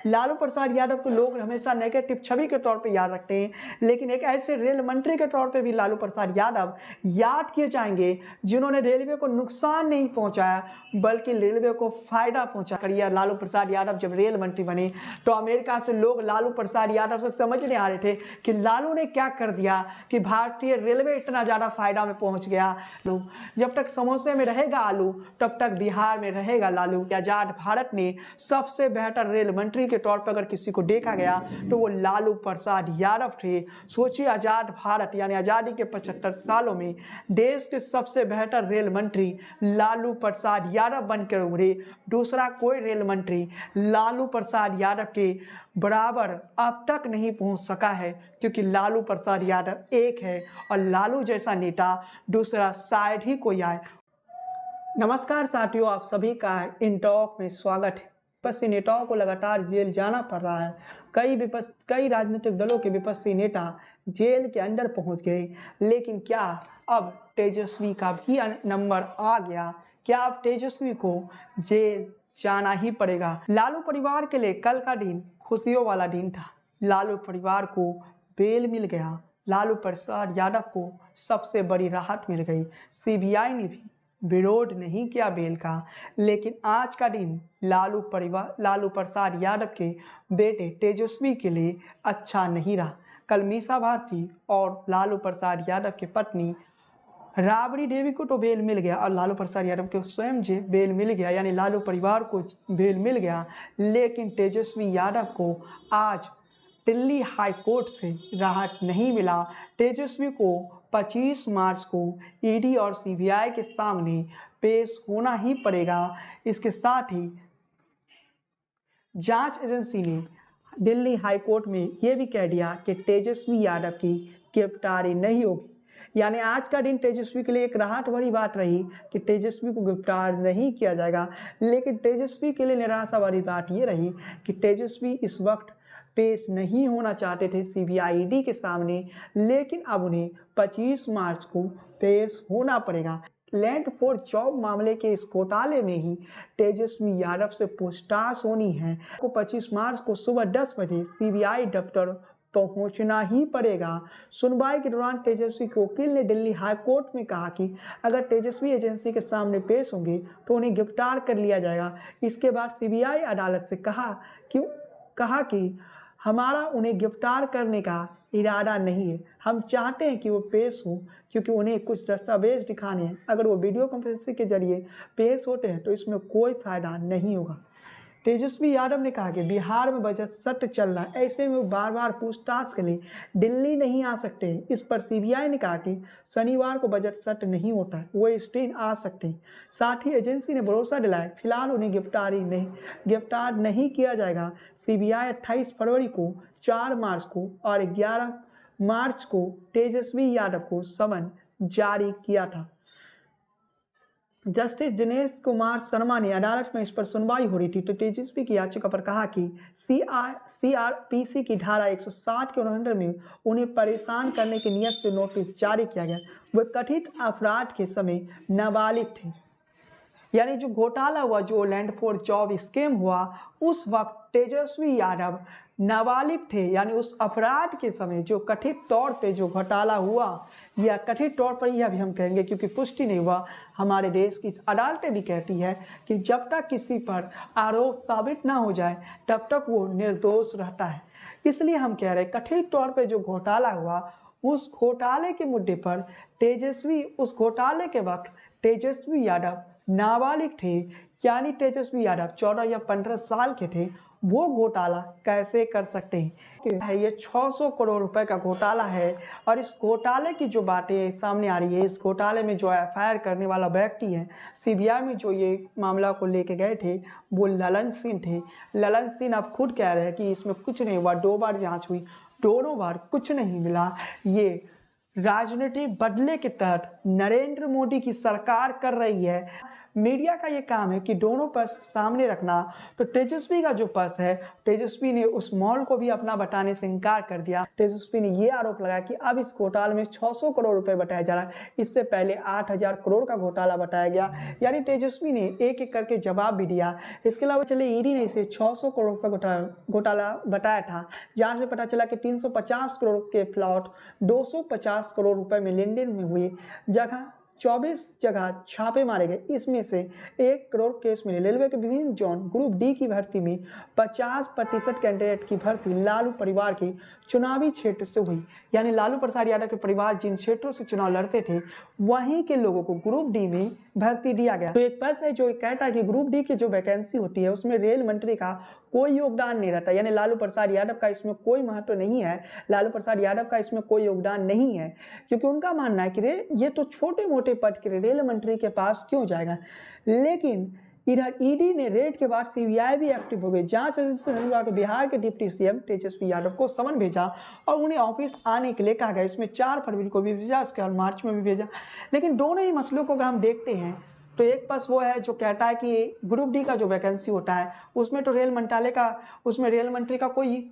लालू प्रसाद यादव को लोग हमेशा नेगेटिव छवि के तौर पे याद रखते हैं, लेकिन एक ऐसे रेल मंत्री के तौर पे भी लालू प्रसाद यादव याद किए जाएंगे जिन्होंने रेलवे को नुकसान नहीं पहुंचाया बल्कि रेलवे को फायदा पहुंचा कर। लालू प्रसाद यादव जब रेल मंत्री बने तो अमेरिका से लोग लालू प्रसाद यादव से समझ नहीं आ रहे थे कि लालू ने क्या कर दिया कि भारतीय रेलवे इतना ज़्यादा फायदा में पहुँच गया। जब तक समोसे में रहेगा आलू तब तक बिहार में रहेगा लालू। आजाद भारत ने सबसे बेहतर रेल मंत्री के तौर पर अगर किसी को देखा गया तो वो लालू प्रसाद यादव थे। सोचिए, आजाद भारत यानी आजादी के 75 सालों में देश के सबसे बेहतर रेल मंत्री लालू प्रसाद यादव बनकर उभरे। दूसरा कोई रेल मंत्री लालू प्रसाद यादव के बराबर अब तक नहीं पहुंच सका है, क्योंकि लालू प्रसाद यादव एक है और लालू जैसा नेता दूसरा शायद ही कोई आए। नमस्कार साथियों, आप सभी का इन टॉक में स्वागत है। विपक्षी नेताओं को लगातार जेल जाना पड़ रहा है। कई राजनीतिक दलों के विपक्षी नेता जेल के अंदर पहुंच गए, लेकिन क्या अब तेजस्वी का भी नंबर आ गया? क्या अब तेजस्वी को जेल जाना ही पड़ेगा? लालू परिवार के लिए कल का दिन खुशियों वाला दिन था। लालू परिवार को बेल मिल गया। लालू प्रसाद यादव को सबसे बड़ी राहत मिल गई। सीबीआई ने भी विरोध नहीं किया बेल का, लेकिन आज का दिन लालू प्रसाद यादव के बेटे तेजस्वी के लिए अच्छा नहीं रहा। कल मीसा भारती और लालू प्रसाद यादव की पत्नी राबड़ी देवी को तो बेल मिल गया और लालू प्रसाद यादव को स्वयं जे बेल मिल गया, यानी लालू परिवार को बेल मिल गया, लेकिन तेजस्वी यादव को आज दिल्ली हाई कोर्ट से राहत नहीं मिला। तेजस्वी को 25 मार्च को ईडी और सीबीआई के सामने पेश होना ही पड़ेगा। इसके साथ ही जांच एजेंसी ने दिल्ली हाई कोर्ट में यह भी कह दिया कि तेजस्वी यादव की गिरफ्तारी नहीं होगी। यानी आज का दिन तेजस्वी के लिए एक राहत भरी बात रही कि तेजस्वी को गिरफ्तार नहीं किया जाएगा, लेकिन तेजस्वी के लिए निराशा भरी बात यह रही कि तेजस्वी इस वक्त पेश नहीं होना चाहते थे सीबीआई ईडी के सामने, लेकिन अब उन्हें 25 मार्च को पेश होना पड़ेगा। लैंड फॉर जॉब मामले के इस घोटाले में ही तेजस्वी यादव से पूछताछ होनी है। को 25 मार्च को सुबह 10 बजे सीबीआई दफ्तर पहुंचना ही पड़ेगा। सुनवाई के दौरान तेजस्वी के वकील ने दिल्ली हाई कोर्ट में कहा कि अगर तेजस्वी एजेंसी के सामने पेश होंगे तो उन्हें गिरफ्तार कर लिया जाएगा। इसके बाद सीबीआई अदालत से कहा कि हमारा उन्हें गिरफ्तार करने का इरादा नहीं है। हम चाहते हैं कि वो पेश हो, क्योंकि उन्हें कुछ दस्तावेज दिखाने हैं। अगर वो वीडियो कॉन्फ्रेंसिंग के जरिए पेश होते हैं तो इसमें कोई फायदा नहीं होगा। तेजस्वी यादव ने कहा कि बिहार में बजट सत्र चल रहा है, ऐसे में वो बार बार पूछताछ के लिए दिल्ली नहीं आ सकते हैं। इस पर सीबीआई ने कहा कि शनिवार को बजट सत्र नहीं होता है, वो इस दिन आ सकते हैं। साथ ही एजेंसी ने भरोसा दिलाया फिलहाल उन्हें गिरफ्तार नहीं किया जाएगा। सीबीआई 28 फरवरी को, 4 मार्च को और 11 मार्च को तेजस्वी यादव को समन जारी किया था। जस्टिस दिनेश कुमार शर्मा ने अदालत में इस पर सुनवाई हो रही थी तो तेजस्वी की याचिका पर कहा कि सीआरपीसी की धारा 160 के उल्लंघन में उन्हें परेशान करने की नियत से नोटिस जारी किया गया। वे कथित अपराध के समय नाबालिग थे। यानी जो घोटाला हुआ, जो लैंड फॉर जॉब स्कैम हुआ, उस वक्त तेजस्वी यादव नाबालिग थे। यानी उस अपराध के समय जो कथित तौर पे जो घोटाला हुआ, या कथित तौर पर यह भी हम कहेंगे क्योंकि पुष्टि नहीं हुआ, हमारे देश की अदालतें भी कहती है कि जब तक किसी पर आरोप साबित ना हो जाए तब तक वो निर्दोष रहता है। इसलिए हम कह रहे हैं कथित तौर पर जो घोटाला हुआ, उस घोटाले के मुद्दे पर उस घोटाले के वक्त तेजस्वी यादव नाबालिग थे। यानी तेजस्वी यादव 14 या 15 साल के थे। वो घोटाला कैसे कर सकते हैं कि ये 600 करोड़ रुपए का घोटाला है। और इस घोटाले की जो बातें सामने आ रही है, इस घोटाले में जो एफआईआर करने वाला व्यक्ति है, सीबीआई में जो ये मामला को लेके गए थे, वो ललन सिंह थे। ललन सिंह अब खुद कह रहे हैं कि इसमें कुछ नहीं हुआ। 2 बार जांच हुई, दोनों बार कुछ नहीं मिला। ये राजनीतिक बदले के तहत नरेंद्र मोदी की सरकार कर रही है। मीडिया का ये काम है कि दोनों पक्ष सामने रखना। तो तेजस्वी का जो पक्ष है, तेजस्वी ने उस मॉल को भी अपना बताने से इनकार कर दिया। तेजस्वी ने ये आरोप लगाया कि अब इस घोटाले में 600 करोड़ रुपए बताया जा रहा है, इससे पहले 8000 करोड़ का घोटाला बताया गया। यानी तेजस्वी ने एक एक करके जवाब भी दिया। इसके अलावा चले ईडी ने इसे 600 करोड़ रुपए घोटाला बताया था। जांच में पता चला कि 350 करोड़ के प्लॉट 250 करोड़ रुपए में लेन देन में हुई। 24 जगह छापे मारे गए, इसमें से 1 करोड़ केस मिले। रेलवे के विभिन्न जोन ग्रुप डी की भर्ती में 50% कैंडिडेट की भर्ती लालू परिवार की चुनावी क्षेत्र से हुई। यानी लालू प्रसाद यादव के परिवार जिन क्षेत्रों से चुनाव लड़ते थे, वहीं के लोगों को ग्रुप डी में भर्ती दिया गया। तो एक पक्ष है जो कहता है कि ग्रुप डी की जो वैकेंसी होती है उसमें रेल मंत्री का कोई योगदान नहीं रहता, यानी लालू प्रसाद यादव का इसमें कोई महत्व नहीं है, लालू प्रसाद यादव का इसमें कोई योगदान नहीं है, क्योंकि उनका मानना है कि ये तो छोटे मोटे पद के रेल मंत्री के पास क्यों जाएगा। लेकिन इधर ईडी ने रेड के बाद सीबीआई भी एक्टिव हो गई। जांच एजेंसी ने रविवार को बिहार के डिप्टी सीएम तेजस्वी यादव को समन भेजा और उन्हें ऑफिस आने के लिए कहा गया। इसमें 4 फरवरी को भी भेजा, इसके बाद मार्च में भी भेजा। लेकिन दोनों ही मसलों को अगर हम देखते हैं तो एक पक्ष वो है जो कहता है कि ग्रुप डी का जो वैकेंसी होता है उसमें तो रेल मंत्री का कोई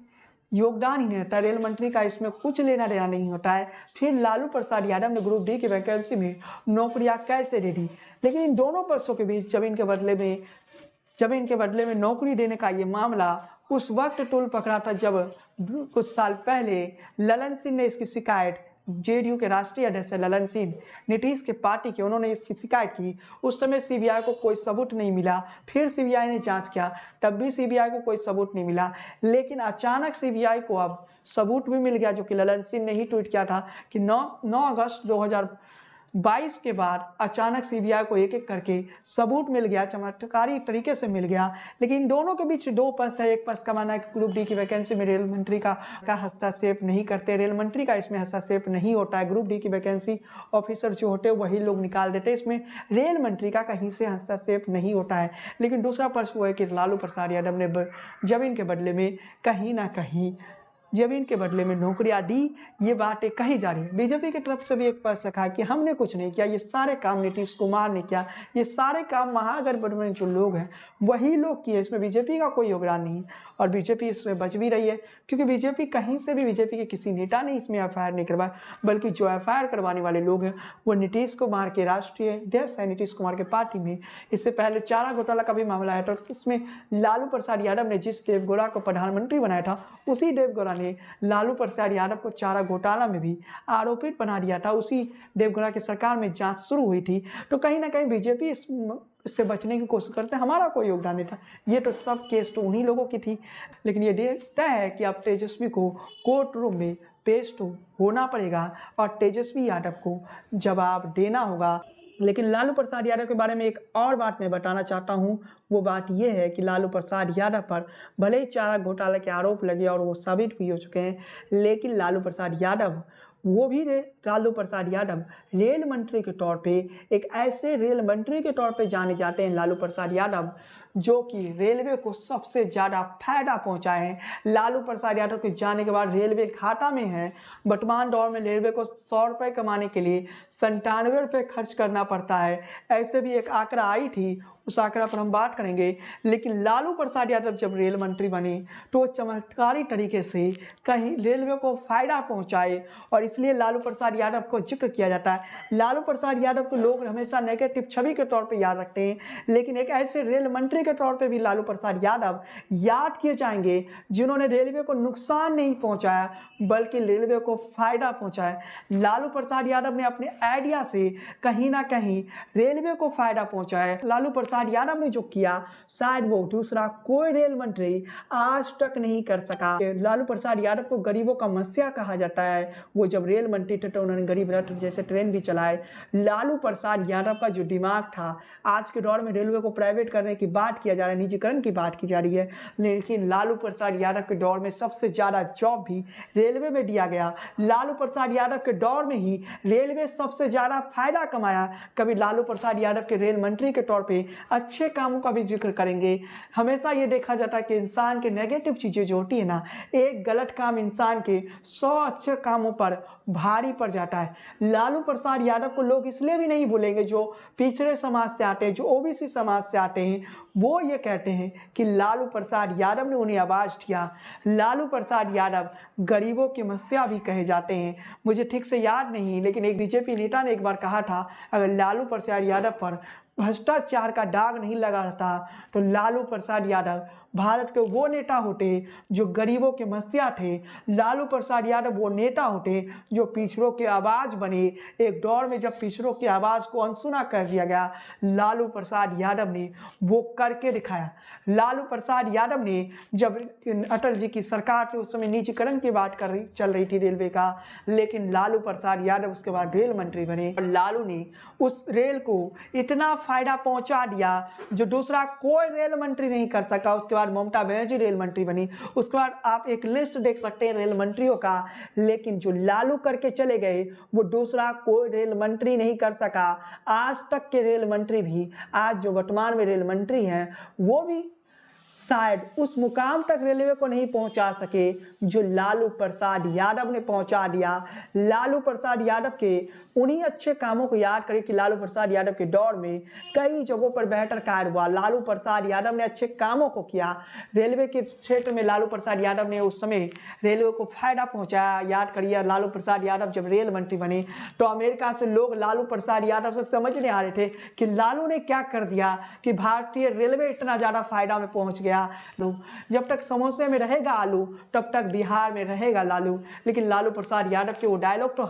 योगदान ही नहीं रहता, रेल मंत्री का इसमें कुछ लेना देना नहीं होता है। फिर लालू प्रसाद यादव ने ग्रुप डी की वैकेंसी में नौकरियां कैसे दे दी। लेकिन इन दोनों पक्षों के बीच जमीन के बदले में नौकरी देने का ये मामला उस वक्त टूल पकड़ा था जब कुछ साल पहले ललन सिंह ने इसकी शिकायत, जेडीयू के राष्ट्रीय अध्यक्ष ललन सिंह, नीतीश के पार्टी के, उन्होंने इसकी शिकायत की। उस समय सीबीआई को कोई सबूत नहीं मिला। फिर सीबीआई ने जांच किया, तब भी सीबीआई को कोई सबूत नहीं मिला। लेकिन अचानक सीबीआई को अब सबूत भी मिल गया, जो कि ललन सिंह ने ही ट्वीट किया था कि 9 अगस्त 2022 के बाद अचानक सीबीआई को एक एक करके सबूत मिल गया, चमत्कारी तरीके से मिल गया। लेकिन दोनों के बीच दो पक्ष है। एक पक्ष का मानना है कि ग्रुप डी की वैकेंसी में रेल मंत्री का हस्तक्षेप नहीं करते, रेल मंत्री का इसमें हस्तक्षेप नहीं होता है। ग्रुप डी की वैकेंसी ऑफिसर जो होते हैं वही लोग निकाल देते हैं, इसमें रेल मंत्री का कहीं से हस्तक्षेप नहीं होता है। लेकिन दूसरा पक्ष वो है कि लालू प्रसाद यादव ने जमीन के बदले में कहीं ना कहीं जमीन के बदले में नौकरियां दी, ये बातें कही जा रही है। बीजेपी की तरफ से भी एक पक्ष रखा कि हमने कुछ नहीं किया, ये सारे काम नीतीश कुमार ने किया, ये सारे काम महागठबंधन में जो लोग हैं वही लोग किए, इसमें बीजेपी का कोई योगदान नहीं। और बीजेपी इसमें बच भी रही है, क्योंकि बीजेपी के किसी नेता ने इसमें एफआईआर नहीं करवाया, बल्कि जो एफआईआर करवाने वाले लोग हैं वो नीतीश कुमार के राष्ट्रीय अध्यक्ष है, नीतीश कुमार के पार्टी में। इससे पहले चारा घोटाला का भी मामला आया था, इसमें लालू प्रसाद यादव ने जिस देवगौड़ा को प्रधानमंत्री बनाया था, उसी देवगौड़ा ने लालू प्रसाद यादव को चारा घोटाला में भी आरोपित बना दिया था। उसी देवगौड़ा की सरकार में जांच शुरू हुई थी। तो कहीं ना कहीं बीजेपी इससे बचने की कोशिश करते हैं, हमारा कोई योगदान नहीं था, ये तो सब केस तो उन्हीं लोगों की थी। लेकिन ये देखता है कि अब तेजस्वी को कोर्ट रूम में पेश तो होना पड़ेगा और तेजस्वी यादव को जवाब देना होगा। लेकिन लालू प्रसाद यादव के बारे में एक और बात मैं बताना चाहता हूँ। वो बात यह है कि लालू प्रसाद यादव पर भले ही चारा घोटाले के आरोप लगे और वो साबित भी हो चुके हैं, लेकिन लालू प्रसाद यादव रेल मंत्री के तौर पे, एक ऐसे रेल मंत्री के तौर पे जाने जाते हैं लालू प्रसाद यादव, जो कि रेलवे को सबसे ज़्यादा फायदा पहुंचाए हैं। लालू प्रसाद यादव के जाने के बाद रेलवे घाटा में है। वर्तमान दौर में रेलवे को 100 रुपये कमाने के लिए 97 रुपये खर्च करना पड़ता है। ऐसे भी एक आंकड़ा आई थी, उस आंकड़ा पर हम बात करेंगे। लेकिन लालू प्रसाद यादव जब रेल मंत्री बने तो वो चमत्कारी तरीके से कहीं रेलवे को फायदा पहुंचाए, और इसलिए लालू प्रसाद यादव को जिक्र किया जाता है। लालू प्रसाद यादव को लोग हमेशा नेगेटिव छवि के तौर पे याद रखते हैं, लेकिन एक ऐसे रेल मंत्री के तौर पे भी लालू प्रसाद यादव याद किए जाएंगे जिन्होंने रेलवे को नुकसान नहीं पहुंचाया, बल्कि रेलवे को फायदा पहुंचाया। लालू प्रसाद यादव ने अपने आइडिया से कहीं ना कहीं रेलवे को फायदा पहुंचाया। लालू प्रसाद यादव ने जो किया, शायद वो दूसरा कोई रेल मंत्री आज तक नहीं कर सका। लालू प्रसाद यादव को गरीबों का मसीहा कहा जाता है। वो जब रेल मंत्री थे तो उन्होंने गरीब रथ जैसे ट्रेन भी चलाए। लालू प्रसाद यादव का जो दिमाग था, आज के दौर में रेलवे को प्राइवेट करने की बात किया जा रहा है, निजीकरण की बात की जा रही है, लेकिन लालू प्रसाद यादव के दौर में सबसे ज्यादा जॉब भी रेलवे में दिया गया। लालू प्रसाद यादव के दौर में ही रेलवे सबसे ज्यादा फायदा कमाया। कभी लालू प्रसाद यादव के रेल मंत्री के तौर पे अच्छे कामों का भी जिक्र करेंगे। हमेशा ये देखा जाता है कि इंसान के नेगेटिव चीज़ें जो होती है ना, एक गलत काम इंसान के 100 अच्छे कामों पर भारी पड़ जाता है। लालू प्रसाद यादव को लोग इसलिए भी नहीं भूलेंगे जो पिछड़े समाज से आते हैं, जो ओबीसी समाज से आते हैं, वो ये कहते हैं कि लालू प्रसाद यादव ने उन्हें आवाज़ दिया। लालू प्रसाद यादव गरीबों के मसीहा भी कहे जाते हैं। मुझे ठीक से याद नहीं, लेकिन एक बीजेपी नेता ने एक बार कहा था, अगर लालू प्रसाद यादव पर भ्रष्टाचार का दाग नहीं लगा रहता तो लालू प्रसाद यादव भारत के वो नेता होते जो गरीबों के मसीहा थे। लालू प्रसाद यादव वो नेता होते जो पिछड़ों की आवाज़ बने। एक दौर में जब पिछड़ों की आवाज़ को अनसुना कर दिया गया, लालू प्रसाद यादव ने वो करके दिखाया। लालू प्रसाद यादव ने जब अटल जी की सरकार थी उस समय निजीकरण की बात चल रही थी रेलवे का, लेकिन लालू प्रसाद यादव उसके बाद रेल मंत्री बने और लालू ने उस रेल को इतना फायदा पहुंचा दिया जो दूसरा कोई रेल मंत्री नहीं कर सका। उसके बाद ममता बनर्जी रेल मंत्री बनी। उसके बाद आप एक लिस्ट देख सकते हैं रेल मंत्रियों का, लेकिन जो लालू करके चले गए वो दूसरा कोई रेल मंत्री नहीं कर सका। आज तक के रेल मंत्री भी, आज जो वर्तमान में रेल मंत्री हैं, वो भी शायद उस मुकाम तक रेलवे को नहीं पहुंचा सके जो लालू प्रसाद यादव ने पहुंचा दिया। लालू प्रसाद यादव के उन्हीं अच्छे कामों को याद करें कि लालू प्रसाद यादव के दौर में कई जगहों पर बेहतर कार्य हुआ। लालू प्रसाद यादव ने अच्छे कामों को किया। रेलवे के क्षेत्र में लालू प्रसाद यादव ने उस समय रेलवे को फायदा पहुंचाया। याद करिए, लालू प्रसाद यादव जब रेल मंत्री बने तो अमेरिका से लोग लालू प्रसाद यादव से समझने आ रहे थे कि लालू ने क्या कर दिया कि भारतीय रेलवे इतना ज़्यादा फायदा में पहुंच गया। जब तक समोसे में रहेगा आलू तब तक बिहार में रहेगा लालू। लेकिन लालू प्रसाद यादव के वो डायलॉग तो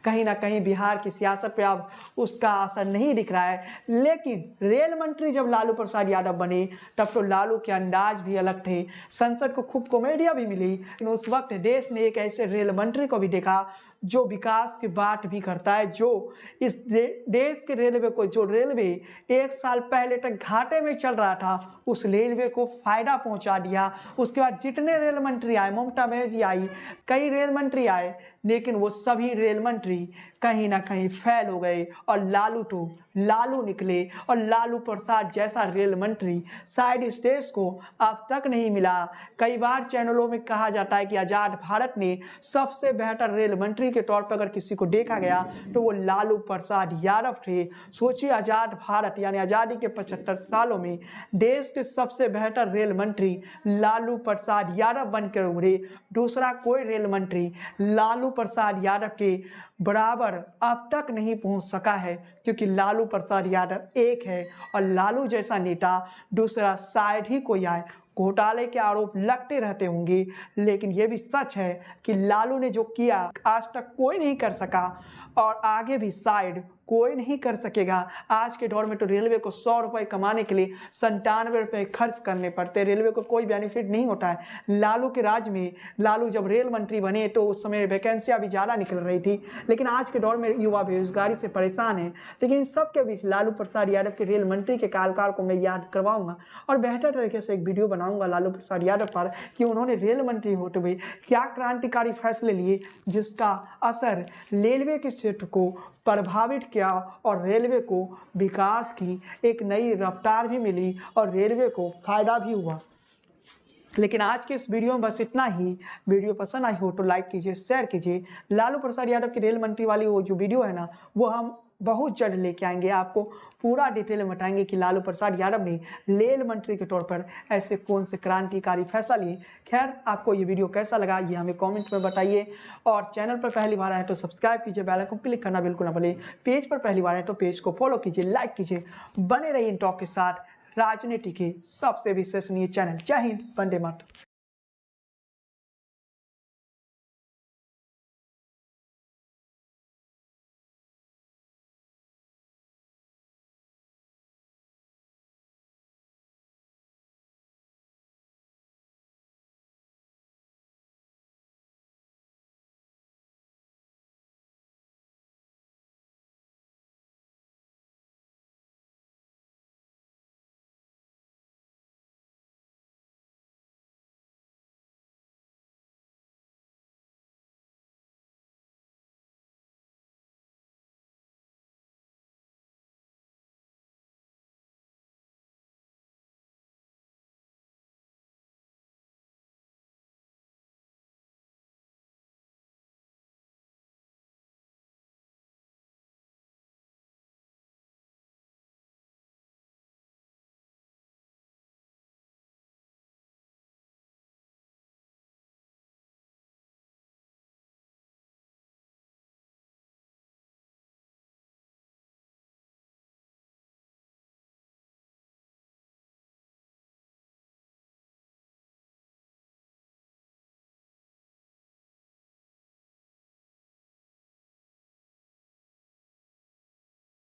कहीं ना कहीं बिहार की सियासत पे अब उसका असर नहीं दिख रहा है। लेकिन रेल मंत्री जब लालू प्रसाद यादव बने तब तो लालू के अंदाज भी अलग थे। संसद को खूब कॉमेडियां भी मिली। लेकिन उस वक्त देश ने एक ऐसे रेल मंत्री को भी देखा जो विकास की बात भी करता है, जो इस देश के रेलवे को, जो रेलवे 1 साल पहले तक घाटे में चल रहा था, उस रेलवे को फायदा पहुंचा दिया। उसके बाद जितने रेल मंत्री आए, ममता बनर्जी आई, कई रेल मंत्री आए, लेकिन वो सभी रेल मंत्री कहीं ना कहीं फेल हो गए और लालू तो लालू निकले। और लालू प्रसाद जैसा रेल मंत्री शायद इस देश को अब तक नहीं मिला। कई बार चैनलों में कहा जाता है कि आज़ाद भारत ने सबसे बेहतर रेल मंत्री के तौर पर अगर किसी को देखा गया तो वो लालू प्रसाद यादव थे। सोचिए, आज़ाद भारत यानी आज़ादी के 75 सालों में देश के सबसे बेहतर रेल मंत्री लालू प्रसाद यादव बनकर उभरे। दूसरा कोई रेल मंत्री लालू प्रसाद यादव के बराबर अब तक नहीं पहुंच सका है, क्योंकि लालू प्रसाद यादव एक है और लालू जैसा नेता दूसरा शायद ही कोई आए। घोटाले के आरोप लगते रहते होंगे, लेकिन ये भी सच है कि लालू ने जो किया आज तक कोई नहीं कर सका और आगे भी शायद कोई नहीं कर सकेगा। आज के दौर में तो रेलवे को 100 रुपये कमाने के लिए 97 रुपये खर्च करने पड़ते हैं। रेलवे को कोई बेनिफिट नहीं होता है। लालू के राज में, लालू जब रेल मंत्री बने तो उस समय वैकेंसियाँ भी ज़्यादा निकल रही थी, लेकिन आज के दौर में युवा बेरोजगारी से परेशान है। लेकिन इन सब के बीच लालू प्रसाद यादव के रेल मंत्री के कार्यकाल को मैं याद करवाऊंगा और बेहतर तरीके से एक वीडियो बनाऊंगा लालू प्रसाद यादव पर कि उन्होंने रेल मंत्री होते हुए क्या क्रांतिकारी फैसले लिए जिसका असर रेलवे के क्षेत्र को प्रभावित किया और रेलवे को विकास की एक नई रफ्तार भी मिली और रेलवे को फायदा भी हुआ। लेकिन आज के इस वीडियो में बस इतना ही। वीडियो पसंद आई हो तो लाइक कीजिए, शेयर कीजिए। लालू प्रसाद यादव की रेल मंत्री वाली वो जो वीडियो है ना, वो हम बहुत जल्द लेके आएंगे। आपको पूरा डिटेल में बताएंगे कि लालू प्रसाद यादव ने रेल मंत्री के तौर पर ऐसे कौन से क्रांतिकारी फैसला लिए। खैर, आपको ये वीडियो कैसा लगा ये हमें कमेंट में बताइए और चैनल पर पहली बार आए तो सब्सक्राइब कीजिए, बेल आइकन क्लिक करना बिल्कुल ना भूलिए। पेज पर पहली बार आए तो पेज को फॉलो कीजिए, लाइक कीजिए। बने रहिए इन टॉक के साथ, राजनीति के सबसे विश्वसनीय चैनल। जय हिंद, वंदे मातरम।